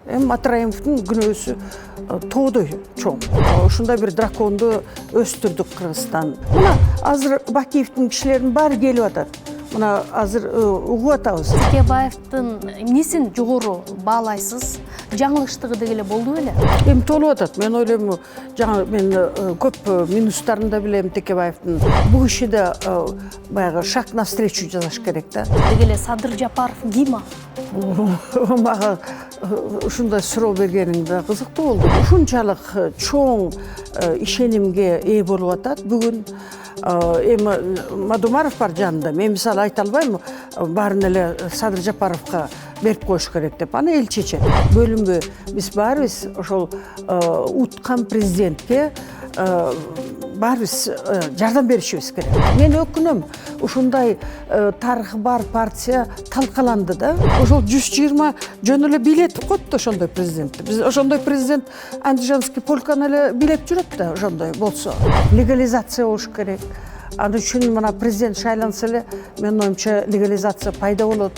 Матраимовдун күнөөсү тоодой чоң. Ушундай бир драконду өстүрдүк Кыргызстан. Мына азыр Бакиевдин кишилеринин баары келип атат. Мына азыр угуп атабыз. Текебаевдин эмнесин жогору баалайсыз? Жаңылыштыгы дегеле болду беле? Эми толуп атат. Мен ойлойм, жаңы мен көп минустарын да билем Текебаевдин. Бул киши да баягы шаг навстречу жасаш керек да. Дегеле Садыр Жапаров ким? Мага ушундай суроо бергениң да кызыктуу болду. Ушунчалык чоң ишенимге ээ болуп атат бүгүн. Эми Мадумаров бар жанында. Мен мисалы айта албайм, баарын эле Садыр Жапаровго берип коюш керек деп. Аны эл чечет. Бөлүнбө. Биз баарыбыз ошол уткан президентке баарыбыз жардам беришибиз керек. Мен өкүнөм, ушундай тарыхы бар партия талкаланды да. Ошол 120 жөн эле бийлетип койту ошондой президентти. Биз ошондой президент Андижанский полканы эле бийлеп жүрөт да, ошондой болсо. Легализация болуш керек. Аны үчүн мына президент шайланса эле, менин оюмча легализация пайда болот.